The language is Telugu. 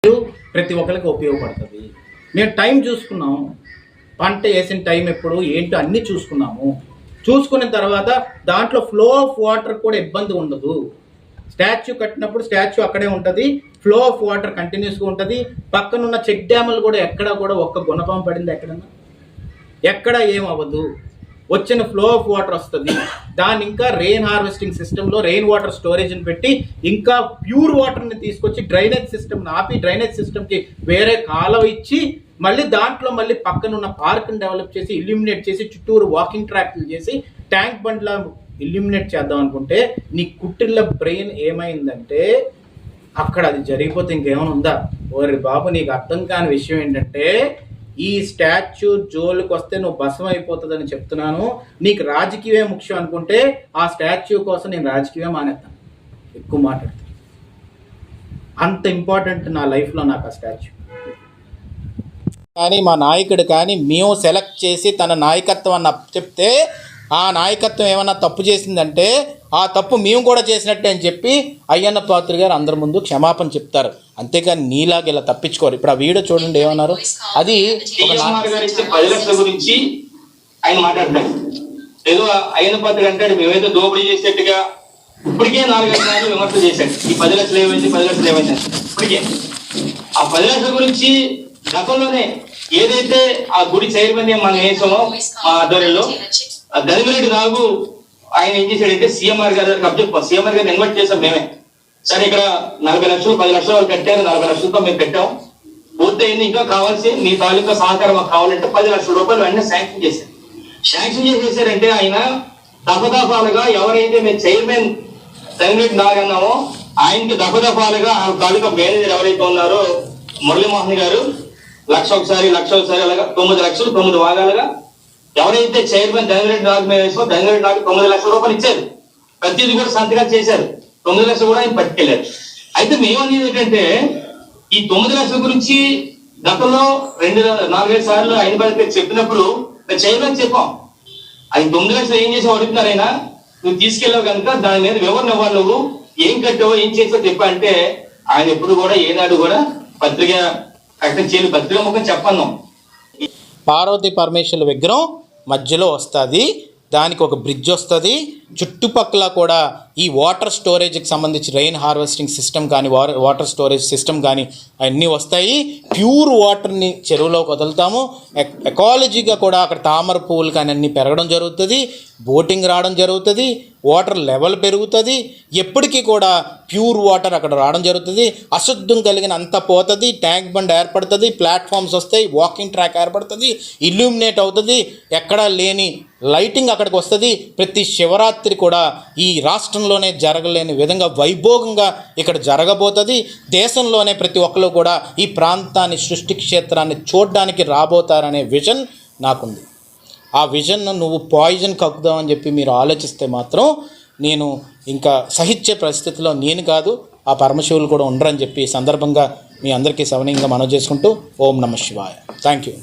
ప్రతి ఒక్కరికి ఉపయోగపడుతుంది. మేము టైం చూసుకున్నాం, పంట వేసిన టైం ఎప్పుడు ఏంటో అన్నీ చూసుకున్నాము. చూసుకున్న తర్వాత దాంట్లో ఫ్లో ఆఫ్ వాటర్ కూడా ఇబ్బంది ఉండదు. స్టాచ్యూ కట్టినప్పుడు స్టాచ్యూ అక్కడే ఉంటుంది, ఫ్లో ఆఫ్ వాటర్ కంటిన్యూస్గా ఉంటుంది. పక్కనున్న చెక్ డ్యాములు కూడా ఎక్కడా కూడా ఒక్క గుణపం పడింది ఎక్కడన్నా, ఎక్కడ ఏమవ్వదు. వచ్చిన ఫ్లో ఆఫ్ వాటర్ వస్తుంది. దాన్ని ఇంకా రెయిన్ హార్వెస్టింగ్ సిస్టంలో రెయిన్ వాటర్ స్టోరేజ్ని పెట్టి ఇంకా ప్యూర్ వాటర్ని తీసుకొచ్చి డ్రైనేజ్ సిస్టమ్ని ఆపి డ్రైనేజ్ సిస్టమ్కి వేరే కాలువ ఇచ్చి మళ్ళీ దాంట్లో మళ్ళీ పక్కనున్న పార్క్ని డెవలప్ చేసి ఇల్యూమినేట్ చేసి చుట్టూరు వాకింగ్ ట్రాక్లు చేసి ట్యాంక్ బండ్లా ఇల్యూమినేట్ చేద్దాం అనుకుంటే నీ కుట్టిళ్ళ బ్రెయిన్ ఏమైందంటే అక్కడ అది జరిగిపోతే ఇంకేమైనా ఉందా? ఓరి బాబు, నీకు అర్థం కాని విషయం ఏంటంటే ఈ స్టాచ్యూ జోలికి వస్తే నువ్వు భస్మం అయిపోతుందని చెప్తున్నాను. నీకు రాజకీయమే ముఖ్యం అనుకుంటే ఆ స్టాచ్యూ కోసం నేను రాజకీయమే మానేస్తాను. ఎక్కువ మాట్లాడతాను, అంత ఇంపార్టెంట్ నా లైఫ్లో నాకు ఆ స్టాచ్యూ. కానీ మా నాయకుడు కానీ మేము సెలెక్ట్ చేసి తన నాయకత్వం అన్న చెప్తే ఆ నాయకత్వం ఏమన్నా తప్పు చేసిందంటే ఆ తప్పు మేము కూడా చేసినట్టే అని చెప్పి అయ్యన్న పాత్ర గారు అందరి ముందు క్షమాపణ చెప్తారు. అంతేగాని నీలాగా ఇలా తప్పించుకోరు. ఇప్పుడు ఆ వీడియో చూడండి ఏమన్నారు. అది 10 లక్షల గురించి ఆయన మాట్లాడతాడు. ఏదో అయ్యన్న పాత్ర అంటాడు మేమైతే దోపిడీ చేసేట్టుగా. ఇప్పటికే 4-5 సార్లు విమర్శలు చేశాడు. ఈ 10 లక్షలు ఏమైంది, 10 లక్షలు ఏమైంది. ఇప్పటికే ఆ 10 లక్షల గురించి గతంలోనే ఏదైతే ఆ గుడి చైర్మన్ మనం వేసామో మా ఆధ్వర్యంలో ధనిమిరెడ్డి నాగు ఆయన ఏం చేశాడంటే సీఎంఆర్ గారు సీఎంఆర్ గారిని ఇన్వైట్ చేసాం మేమే. సరే ఇక్కడ 40 లక్షలు 10 లక్షలు వాళ్ళు కట్టారు, 40 లక్షలతో మేము పెట్టాం. పూర్తయింది, ఇంకా కావాల్సి మీ తాలూకా సహకారం మాకు కావాలంటే 10 లక్షల రూపాయలు వెంటనే శాంక్షన్ చేశారు. శాంక్షన్ చేసేసారంటే ఆయన దఫదఫాలుగా ఎవరైతే మేము చైర్మన్ ధనిమిరెడ్డి నాగు అన్నామో ఆయనకి దఫదఫాలుగా ఆ తాలూకా మేనేజర్ ఎవరైతే ఉన్నారో మురళీమోహన్ గారు 1,00,000 ఒకసారి 1,00,000 ఒకసారి అలాగా 9 లక్షలు 9 భాగాలుగా ఎవరైతే చైర్మన్ ధనిమిరెడ్డి నాగు మేము వేసామో ధనిమిరెడ్డి నాగు 9 లక్షల రూపాయలు ఇచ్చారు. ప్రతిదీ కూడా సంతకాలు చేశారు. 9 లక్షలు కూడా ఆయన పట్టుకెళ్ళారు. అయితే మేమనేది ఏంటంటే ఈ 9 లక్షల గురించి గతంలో 4-5 సార్లు ఆయన బాధ్యత చెప్పినప్పుడు మేము చైర్మన్ చెప్పాం. అది 9 లక్షలు ఏం చేసావు అడుగుతున్నారు. ఆయన నువ్వు తీసుకెళ్ళావు కనుక దాని మీద వివరణ ఇవ్వాలి, నువ్వు ఏం కట్టావో ఏం చేసావు చెప్పా అంటే ఆయన ఎప్పుడు కూడా ఏనాడు కూడా పత్రిక ప్రకటన చేయలేదు. పత్రిక ముఖం చెప్పాను. పార్వతీ పరమేశ్వరుల విగ్రహం మధ్యలో వస్తుంది, దానికి ఒక బ్రిడ్జ్ వస్తుంది. చుట్టుపక్కల కూడా ఈ వాటర్ స్టోరేజ్కి సంబంధించి రెయిన్ హార్వెస్టింగ్ సిస్టమ్ కానీ వాటర్ స్టోరేజ్ సిస్టమ్ కానీ అన్నీ వస్తాయి. ప్యూర్ వాటర్ని చెరువులోకి వదులుతాము. ఎకాలజీగా కూడా అక్కడ తామర పువ్వులు కానీ అన్నీ పెరగడం జరుగుతుంది, బోటింగ్ రావడం జరుగుతుంది, వాటర్ లెవెల్ పెరుగుతుంది. ఎప్పటికీ కూడా ప్యూర్ వాటర్ అక్కడ రావడం జరుగుతుంది. అశుద్ధం కలిగిన అంత పోతుంది, ట్యాంక్ బండ్ ఏర్పడుతుంది, ప్లాట్ఫామ్స్ వస్తాయి, వాకింగ్ ట్రాక్ ఏర్పడుతుంది, ఇల్యూమినేట్ అవుతుంది, ఎక్కడా లేని లైటింగ్ అక్కడికి వస్తుంది. ప్రతి శివరాత్రి కూడా ఈ రాష్ట్రంలోనే జరగలేని విధంగా వైభోగంగా ఇక్కడ జరగబోతుంది. దేశంలోనే ప్రతి ఒక్కరు కూడా ఈ ప్రాంతాన్ని సృష్టి క్షేత్రాన్ని చూడడానికి రాబోతారనే విజన్ నాకుంది. ఆ విజన్ను నువ్వు పాయిజన్ కక్కుదామని చెప్పి మీరు ఆలోచిస్తే మాత్రం నేను ఇంకా సహించే పరిస్థితిలో నేను కాదు, ఆ పరమశివులు కూడా ఉండరని చెప్పి సందర్భంగా మీ అందరికీ సవనీయంగా మనవి చేసుకుంటూ ఓం నమః శివాయ. Thank you.